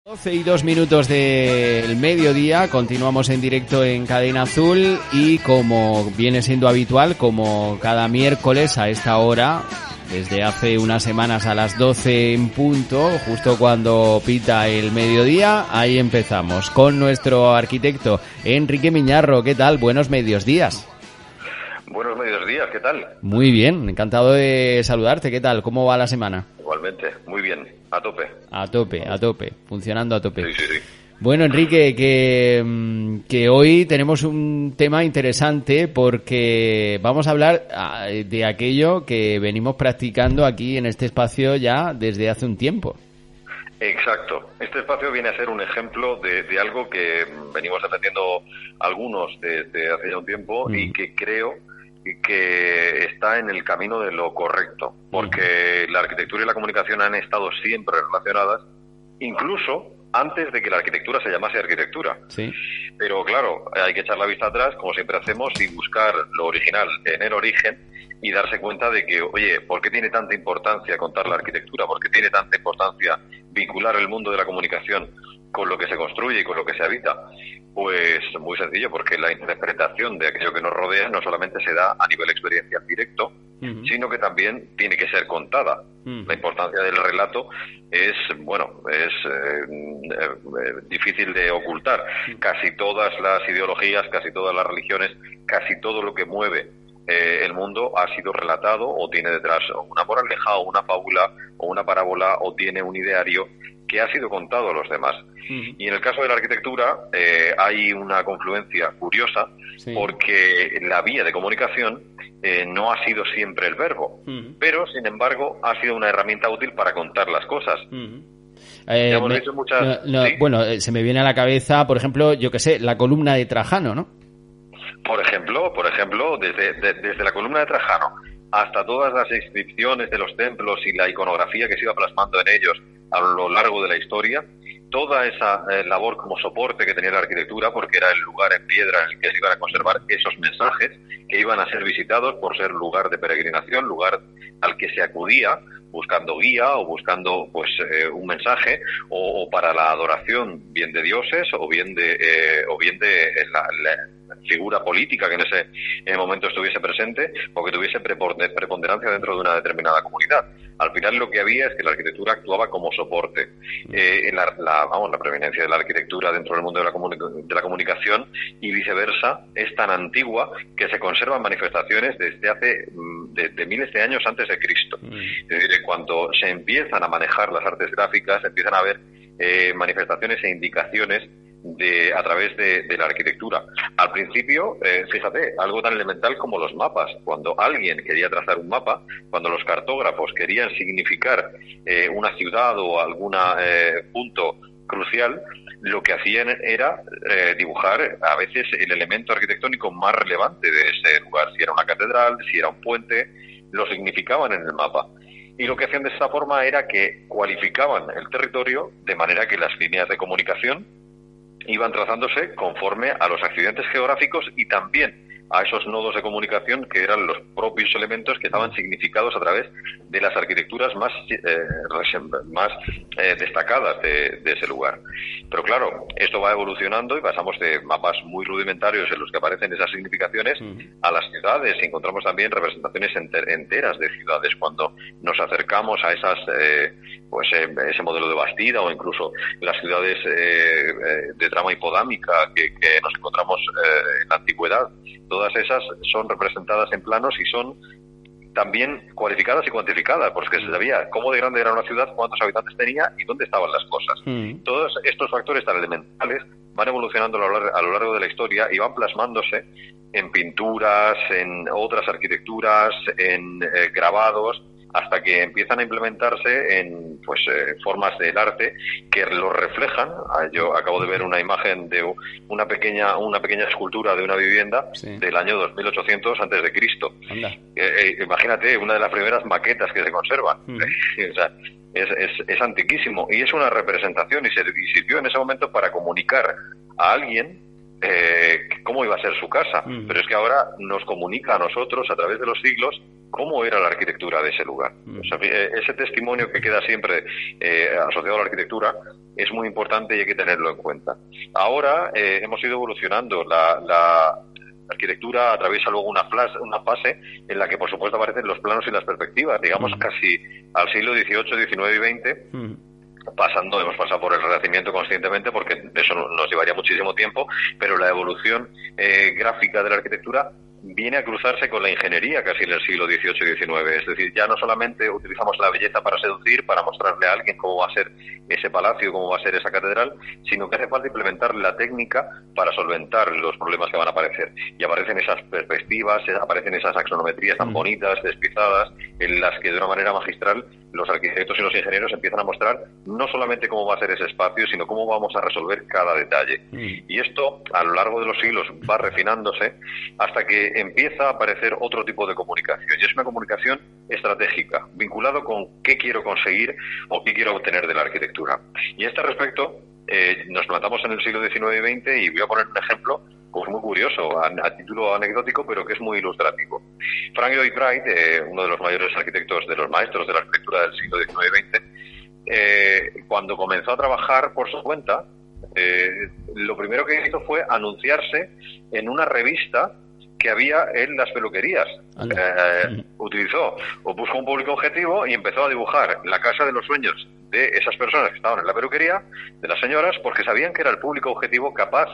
12:02 del mediodía, continuamos en directo en Cadena Azul y como viene siendo habitual, como cada miércoles a esta hora, desde hace unas semanas a las 12 en punto, justo cuando pita el mediodía, ahí empezamos con nuestro arquitecto Enrique Miñarro. ¿Qué tal? Buenos mediodías. Buenos mediodías, ¿qué tal? Muy bien, encantado de saludarte. ¿Qué tal? ¿Cómo va la semana? Igualmente, muy bien, a tope. A tope, funcionando a tope. Sí. Bueno, Enrique, que hoy tenemos un tema interesante porque vamos a hablar de aquello que venimos practicando aquí en este espacio ya desde hace un tiempo. Exacto. Este espacio viene a ser un ejemplo de algo que venimos defendiendo algunos desde hace ya un tiempo y que creo que está en el camino de lo correcto, porque la arquitectura y la comunicación han estado siempre relacionadas, incluso antes de que la arquitectura se llamase arquitectura. Sí. Pero claro, hay que echar la vista atrás, como siempre hacemos, y buscar lo original en el origen y darse cuenta de que, oye, ¿por qué tiene tanta importancia contar la arquitectura? ¿Por qué tiene tanta importancia vincular el mundo de la comunicación con lo que se construye y con lo que se habita? Pues muy sencillo, porque la interpretación de aquello que nos rodea no solamente se da a nivel experiencial directo, sino que también tiene que ser contada. La importancia del relato es difícil de ocultar. Casi todas las ideologías, casi todas las religiones, casi todo lo que mueve el mundo ha sido relatado o tiene detrás una moraleja o una fábula o una parábola o tiene un ideario que ha sido contado a los demás. Y en el caso de la arquitectura hay una confluencia curiosa, porque la vía de comunicación no ha sido siempre el verbo, pero sin embargo ha sido una herramienta útil para contar las cosas. Hemos dicho muchas... ¿Sí? Bueno, se me viene a la cabeza, por ejemplo, yo qué sé, la columna de Trajano, ¿no? Por ejemplo, desde la columna de Trajano hasta todas las inscripciones de los templos y la iconografía que se iba plasmando en ellos a lo largo de la historia, toda esa labor como soporte que tenía la arquitectura, porque era el lugar en piedra en el que se iban a conservar esos mensajes que iban a ser visitados por ser lugar de peregrinación, lugar al que se acudía buscando guía o buscando un mensaje o para la adoración bien de dioses o bien de la figura política que en ese momento estuviese presente o que tuviese preponderancia dentro de una determinada comunidad. Al final lo que había es que la arquitectura actuaba como soporte. La preeminencia de la arquitectura dentro del mundo de la comunicación y viceversa es tan antigua que se conservan manifestaciones desde hace de miles de años antes de Cristo. Es decir, cuando se empiezan a manejar las artes gráficas, empiezan a haber manifestaciones e indicaciones a través de la arquitectura. Al principio, fíjate, algo tan elemental como los mapas. Cuando alguien quería trazar un mapa, cuando los cartógrafos querían significar una ciudad o algún punto crucial, lo que hacían era dibujar a veces el elemento arquitectónico más relevante de ese lugar. Si era una catedral, si era un puente, lo significaban en el mapa. Y lo que hacían de esta forma era que cualificaban el territorio de manera que las líneas de comunicación iban trazándose conforme a los accidentes geográficos y también a esos nodos de comunicación que eran los propios elementos que estaban significados a través de las arquitecturas más destacadas de ese lugar. Pero claro, esto va evolucionando y pasamos de mapas muy rudimentarios en los que aparecen esas significaciones a las ciudades. Encontramos también representaciones enteras de ciudades cuando nos acercamos a esas ese modelo de Bastida o incluso las ciudades de trama hipodámica que nos encontramos en la antigüedad. Todas esas son representadas en planos y son también cualificadas y cuantificadas, porque se sabía cómo de grande era una ciudad, cuántos habitantes tenía y dónde estaban las cosas. Todos estos factores tan elementales van evolucionando a lo largo de la historia y van plasmándose en pinturas, en otras arquitecturas, en grabados, hasta que empiezan a implementarse en formas del arte que lo reflejan. Yo acabo de ver una imagen de una pequeña escultura de una vivienda del año 2800 antes de Cristo. Imagínate, una de las primeras maquetas que se conservan. O sea, es antiquísimo y es una representación y sirvió en ese momento para comunicar a alguien cómo iba a ser su casa, pero es que ahora nos comunica a nosotros a través de los siglos cómo era la arquitectura de ese lugar. O sea, ese testimonio que queda siempre asociado a la arquitectura es muy importante y hay que tenerlo en cuenta. Ahora hemos ido evolucionando. La arquitectura atraviesa luego una fase en la que, por supuesto, aparecen los planos y las perspectivas, digamos casi al siglo XVIII, XIX y XX. Hemos pasado por el Renacimiento conscientemente porque eso nos llevaría muchísimo tiempo, pero la evolución gráfica de la arquitectura viene a cruzarse con la ingeniería casi en el siglo XVIII y XIX. Es decir, ya no solamente utilizamos la belleza para seducir, para mostrarle a alguien cómo va a ser ese palacio, cómo va a ser esa catedral, sino que hace falta implementar la técnica para solventar los problemas que van a aparecer. Y aparecen esas perspectivas, aparecen esas axonometrías tan bonitas, despizadas, en las que de una manera magistral los arquitectos y los ingenieros empiezan a mostrar no solamente cómo va a ser ese espacio, sino cómo vamos a resolver cada detalle. Y esto, a lo largo de los siglos, va refinándose hasta que empieza a aparecer otro tipo de comunicación. Y es una comunicación estratégica, vinculado con qué quiero conseguir o qué quiero obtener de la arquitectura. Y a este respecto, nos plantamos en el siglo XIX y XX y voy a poner un ejemplo pues muy curioso, a título anecdótico, pero que es muy ilustrativo. Frank Lloyd Wright, uno de los mayores arquitectos, de los maestros de la arquitectura del siglo XIX y XX, cuando comenzó a trabajar por su cuenta, lo primero que hizo fue anunciarse en una revista que había en las peluquerías. Buscó un público objetivo y empezó a dibujar la casa de los sueños de esas personas que estaban en la peluquería, de las señoras, porque sabían que era el público objetivo capaz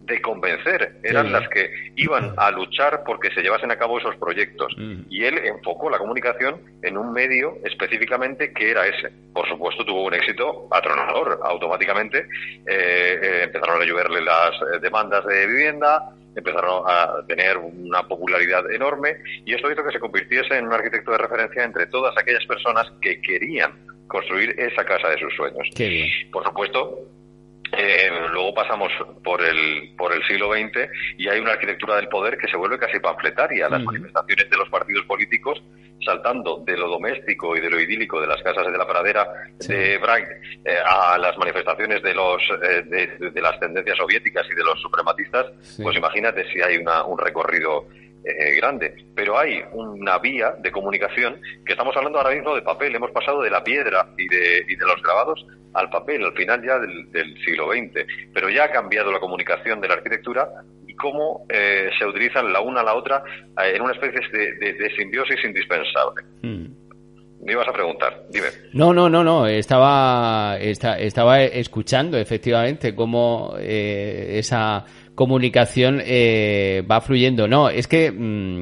de convencer, eran las que iban a luchar porque se llevasen a cabo esos proyectos. Y él enfocó la comunicación en un medio específicamente que era ese. Por supuesto, tuvo un éxito atronador. Automáticamente empezaron a lloverle las demandas de vivienda, empezaron a tener una popularidad enorme, y esto hizo que se convirtiese en un arquitecto de referencia entre todas aquellas personas que querían construir esa casa de sus sueños. Qué bien. Por supuesto, luego pasamos por el siglo XX y hay una arquitectura del poder que se vuelve casi panfletaria. Las manifestaciones de los partidos políticos, saltando de lo doméstico y de lo idílico de las casas de la pradera de Bright a las manifestaciones de de las tendencias soviéticas y de los suprematistas, pues imagínate si hay un recorrido grande. Pero hay una vía de comunicación que estamos hablando ahora mismo de papel. Hemos pasado de la piedra y de los grabados al papel, al final ya del siglo XX. Pero ya ha cambiado la comunicación de la arquitectura y cómo se utilizan la una a la otra en una especie de simbiosis indispensable. Me ibas a preguntar, dime. No. Estaba escuchando efectivamente cómo esa comunicación va fluyendo. No, es que,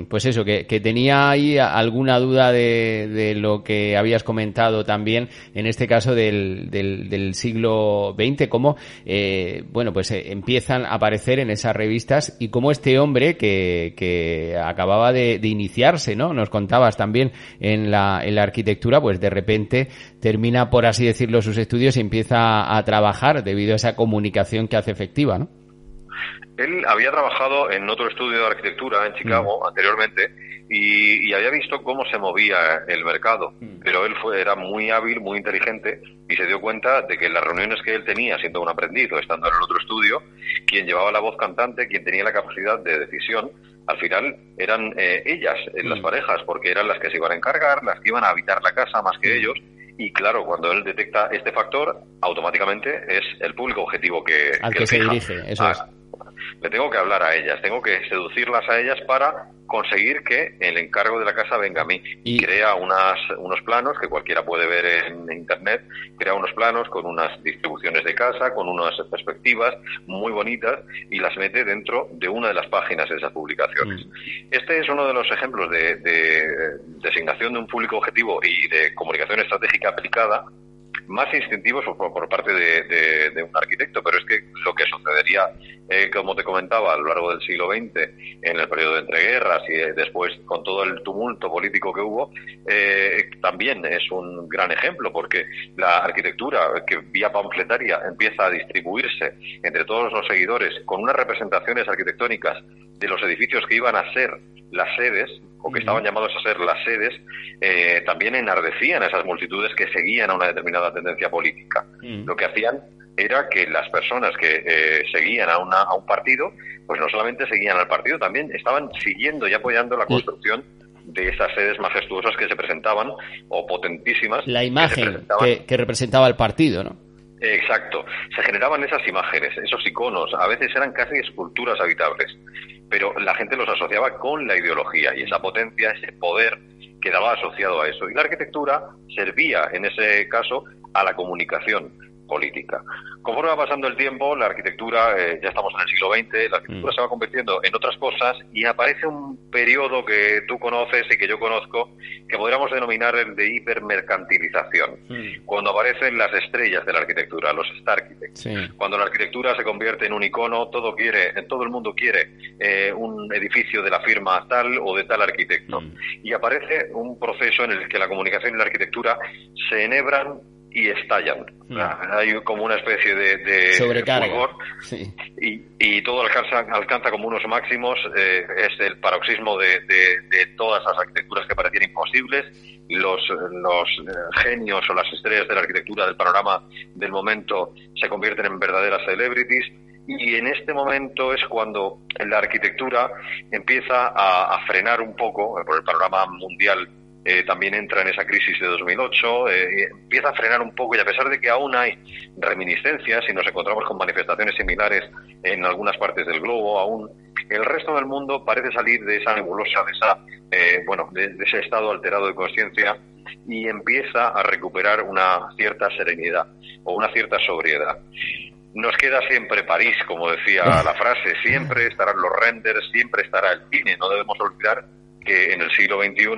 pues eso, que tenía ahí alguna duda de lo que habías comentado también, en este caso del siglo XX, cómo, pues empiezan a aparecer en esas revistas y cómo este hombre que acababa de iniciarse, ¿no? Nos contabas también en la arquitectura, pues de repente termina, por así decirlo, sus estudios y empieza a trabajar debido a esa comunicación que hace efectiva, ¿no? Él había trabajado en otro estudio de arquitectura en Chicago anteriormente y había visto cómo se movía el mercado, pero él era muy hábil, muy inteligente y se dio cuenta de que en las reuniones que él tenía siendo un aprendiz o estando en el otro estudio, quien llevaba la voz cantante, quien tenía la capacidad de decisión, al final eran ellas, las parejas, porque eran las que se iban a encargar, las que iban a habitar la casa más que ellos. Y claro, cuando él detecta este factor, automáticamente es el público objetivo al que se dirige, eso es. Le tengo que hablar a ellas, tengo que seducirlas a ellas para conseguir que el encargo de la casa venga a mí. Y crea unos planos que cualquiera puede ver en internet, crea unos planos con unas distribuciones de casa, con unas perspectivas muy bonitas y las mete dentro de una de las páginas de esas publicaciones. Este es uno de los ejemplos de designación de un público objetivo y de comunicación estratégica aplicada más instintivos por parte de un arquitecto, pero es que lo que sucedería, como te comentaba, a lo largo del siglo XX, en el periodo de entreguerras y después con todo el tumulto político que hubo, también es un gran ejemplo, porque la arquitectura que vía panfletaria empieza a distribuirse entre todos los seguidores con unas representaciones arquitectónicas de los edificios que iban a ser las sedes, o que estaban llamados a ser las sedes, también enardecían a esas multitudes que seguían a una determinada tendencia política. Lo que hacían era que las personas que seguían a un partido, pues no solamente seguían al partido, también estaban siguiendo y apoyando la construcción de esas sedes majestuosas que se presentaban, o potentísimas. La imagen que representaba el partido, ¿no? Exacto. Se generaban esas imágenes, esos iconos, a veces eran casi esculturas habitables, pero la gente los asociaba con la ideología y esa potencia, ese poder quedaba asociado a eso. Y la arquitectura servía, en ese caso, a la comunicación política. Conforme va pasando el tiempo, la arquitectura, ya estamos en el siglo XX, la arquitectura se va convirtiendo en otras cosas y aparece un periodo que tú conoces y que yo conozco, que podríamos denominar el de hipermercantilización. Cuando aparecen las estrellas de la arquitectura, los star architects. Cuando la arquitectura se convierte en un icono, todo el mundo quiere un edificio de la firma tal o de tal arquitecto. Y aparece un proceso en el que la comunicación y la arquitectura se enhebran y estallan. Hay como una especie de sobrecarga. Fulgor, y todo alcanza como unos máximos. Es el paroxismo de todas las arquitecturas que parecían imposibles. Los genios o las estrellas de la arquitectura del panorama del momento se convierten en verdaderas celebrities. Y en este momento es cuando la arquitectura empieza a frenar un poco por el panorama mundial. También entra en esa crisis de 2008, empieza a frenar un poco, y a pesar de que aún hay reminiscencias y nos encontramos con manifestaciones similares en algunas partes del globo, aún el resto del mundo parece salir de esa nebulosa, de ese estado alterado de conciencia, y empieza a recuperar una cierta serenidad o una cierta sobriedad. Nos queda siempre París, como decía la frase, siempre estarán los renders, siempre estará el cine. No debemos olvidar que en el siglo XXI,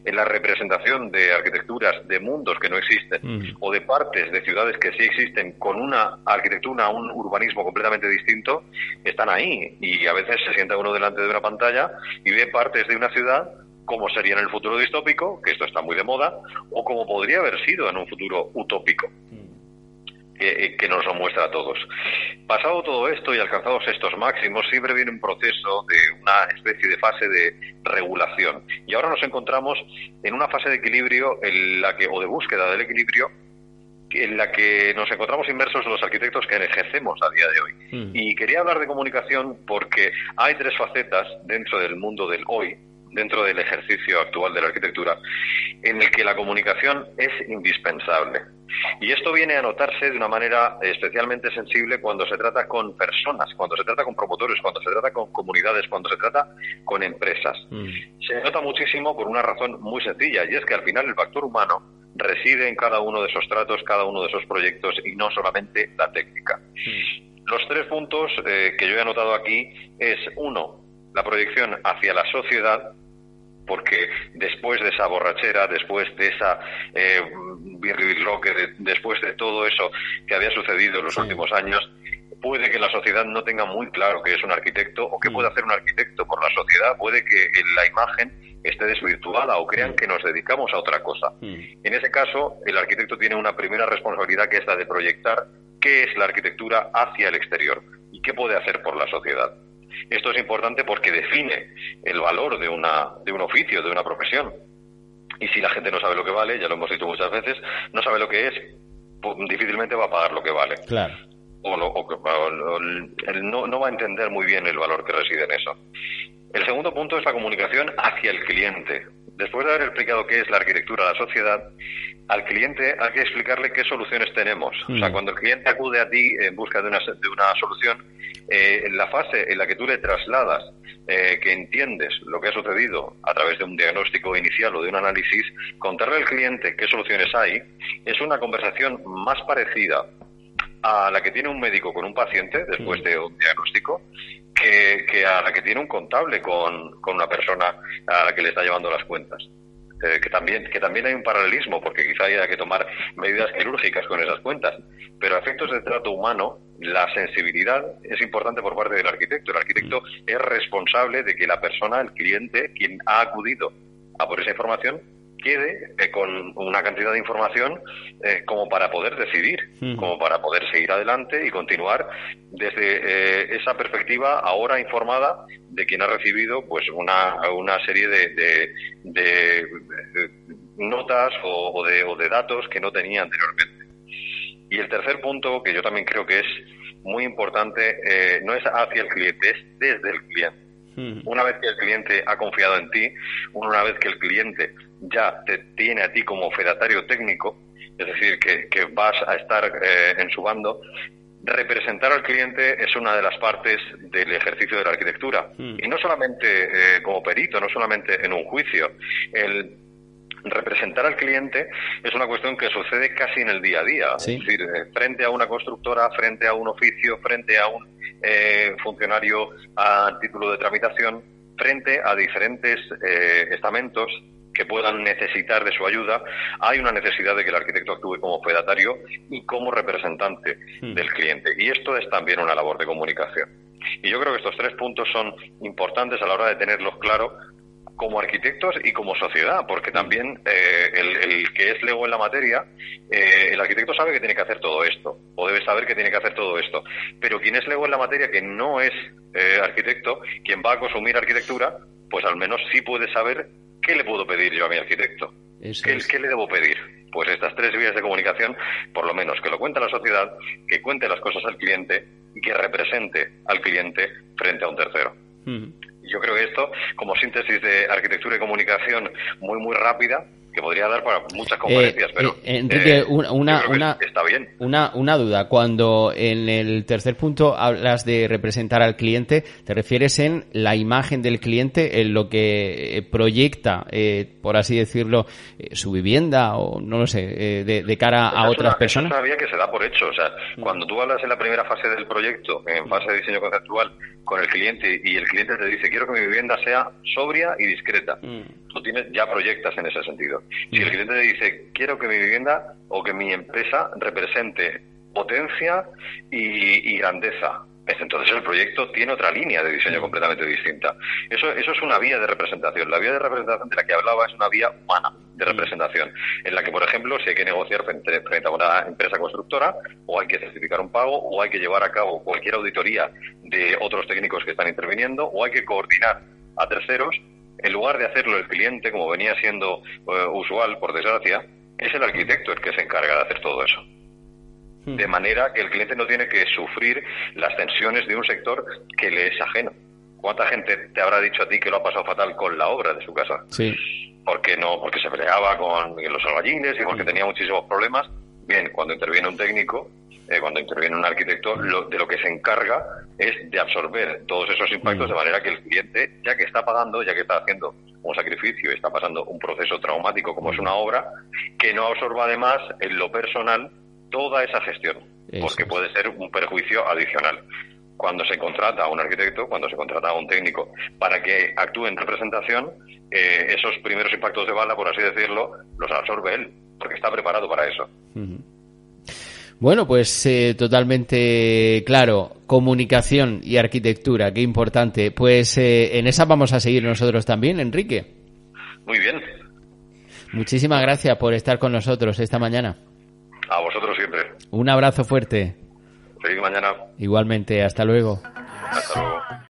en la representación de arquitecturas de mundos que no existen, o de partes de ciudades que sí existen, con una arquitectura, un urbanismo completamente distinto, están ahí. Y a veces se sienta uno delante de una pantalla y ve partes de una ciudad como sería en el futuro distópico, que esto está muy de moda, o como podría haber sido en un futuro utópico, que nos lo muestra a todos. Pasado todo esto y alcanzados estos máximos, siempre viene un proceso de una especie de fase de regulación. Y ahora nos encontramos en una fase de equilibrio o de búsqueda del equilibrio, en la que nos encontramos inmersos los arquitectos que ejercemos a día de hoy. Y quería hablar de comunicación porque hay tres facetas dentro del mundo del hoy, dentro del ejercicio actual de la arquitectura, en el que la comunicación es indispensable. Y esto viene a notarse de una manera especialmente sensible cuando se trata con personas, cuando se trata con promotores, cuando se trata con comunidades, cuando se trata con empresas. Se nota muchísimo por una razón muy sencilla, y es que al final el factor humano reside en cada uno de esos tratos, cada uno de esos proyectos, y no solamente la técnica. Los tres puntos que yo he anotado aquí es, uno, la proyección hacia la sociedad, porque después de esa borrachera, después de esa birlibirloque, después de todo eso que había sucedido en los últimos años, puede que la sociedad no tenga muy claro qué es un arquitecto o qué puede hacer un arquitecto por la sociedad. Puede que la imagen esté desvirtuada o crean que nos dedicamos a otra cosa. En ese caso, el arquitecto tiene una primera responsabilidad, que es la de proyectar qué es la arquitectura hacia el exterior y qué puede hacer por la sociedad. Esto es importante porque define el valor de un oficio, de una profesión. Y si la gente no sabe lo que vale, ya lo hemos dicho muchas veces, no sabe lo que es, pues difícilmente va a pagar lo que vale. Claro. No va a entender muy bien el valor que reside en eso. El segundo punto es la comunicación hacia el cliente. Después de haber explicado qué es la arquitectura a la sociedad, al cliente hay que explicarle qué soluciones tenemos. O sea, cuando el cliente acude a ti en busca de una solución, en la fase en la que tú le trasladas que entiendes lo que ha sucedido a través de un diagnóstico inicial o de un análisis, contarle al cliente qué soluciones hay, es una conversación más parecida a la que tiene un médico con un paciente después de un diagnóstico que a la que tiene un contable con una persona a la que le está llevando las cuentas. Que también hay un paralelismo, porque quizá haya que tomar medidas quirúrgicas con esas cuentas, pero a efectos de trato humano, la sensibilidad es importante por parte del arquitecto. El arquitecto es responsable de que la persona, el cliente, quien ha acudido a por esa información, quede con una cantidad de información como para poder decidir, como para poder seguir adelante y continuar desde esa perspectiva ahora informada de quien ha recibido pues una serie de notas o de datos que no tenía anteriormente. Y el tercer punto, que yo también creo que es muy importante, no es hacia el cliente, es desde el cliente. Una vez que el cliente ha confiado en ti, una vez que el cliente ya te tiene a ti como fedatario técnico, es decir, que vas a estar en su bando, representar al cliente es una de las partes del ejercicio de la arquitectura. Y no solamente como perito, no solamente en un juicio. El representar al cliente es una cuestión que sucede casi en el día a día. Sí. Es decir, frente a una constructora, frente a un oficio, frente a un funcionario a título de tramitación, frente a diferentes estamentos que puedan necesitar de su ayuda, hay una necesidad de que el arquitecto actúe como fedatario y como representante del cliente. Y esto es también una labor de comunicación. Y yo creo que estos 3 puntos son importantes a la hora de tenerlos claros como arquitectos y como sociedad, porque también el que es lego en la materia, el arquitecto sabe que tiene que hacer todo esto, o debe saber que tiene que hacer todo esto, pero quien es lego en la materia, que no es arquitecto, quien va a consumir arquitectura, pues al menos sí puede saber qué le puedo pedir yo a mi arquitecto. ¿Qué le debo pedir? Pues estas 3 vías de comunicación, por lo menos que lo cuente la sociedad, que cuente las cosas al cliente y que represente al cliente frente a un tercero. Yo creo que esto, como síntesis de arquitectura y comunicación muy, muy rápida, que podría dar para muchas conferencias, pero Enrique, está bien. Una duda. Cuando en el tercer punto hablas de representar al cliente, ¿te refieres en la imagen del cliente, en lo que proyecta, por así decirlo, su vivienda o no lo sé, de cara a otras personas? Es una vía que se da por hecho. O sea, cuando tú hablas en la primera fase del proyecto, en fase de diseño conceptual, con el cliente y el cliente te dice quiero que mi vivienda sea sobria y discreta, tú ya proyectas en ese sentido. Si el cliente te dice quiero que mi vivienda o que mi empresa represente potencia y grandeza, entonces el proyecto tiene otra línea de diseño completamente distinta. Eso es una vía de representación. La vía de representación de la que hablaba es una vía humana de representación, en la que, por ejemplo, si hay que negociar frente a una empresa constructora, o hay que certificar un pago, o hay que llevar a cabo cualquier auditoría de otros técnicos que están interviniendo, o hay que coordinar a terceros, en lugar de hacerlo el cliente, como venía siendo usual, por desgracia, es el arquitecto el que se encarga de hacer todo eso. De manera que el cliente no tiene que sufrir las tensiones de un sector que le es ajeno. ¿Cuánta gente te habrá dicho a ti que lo ha pasado fatal con la obra de su casa? Sí. Porque se peleaba con los albañiles y porque tenía muchísimos problemas. Bien, cuando interviene un técnico, cuando interviene un arquitecto, de lo que se encarga es de absorber todos esos impactos de manera que el cliente, ya que está pagando, ya que está haciendo un sacrificio y está pasando un proceso traumático como es una obra, que no absorba además en lo personal toda esa gestión, porque puede ser un perjuicio adicional. Cuando se contrata a un arquitecto, cuando se contrata a un técnico para que actúe en representación, esos primeros impactos de bala, por así decirlo, los absorbe él, porque está preparado para eso. Bueno, pues totalmente claro, comunicación y arquitectura, qué importante. Pues en esa vamos a seguir nosotros también, Enrique. Muy bien. Muchísimas gracias por estar con nosotros esta mañana. A vosotros siempre. Un abrazo fuerte. Feliz mañana. Igualmente, hasta luego. Hasta luego.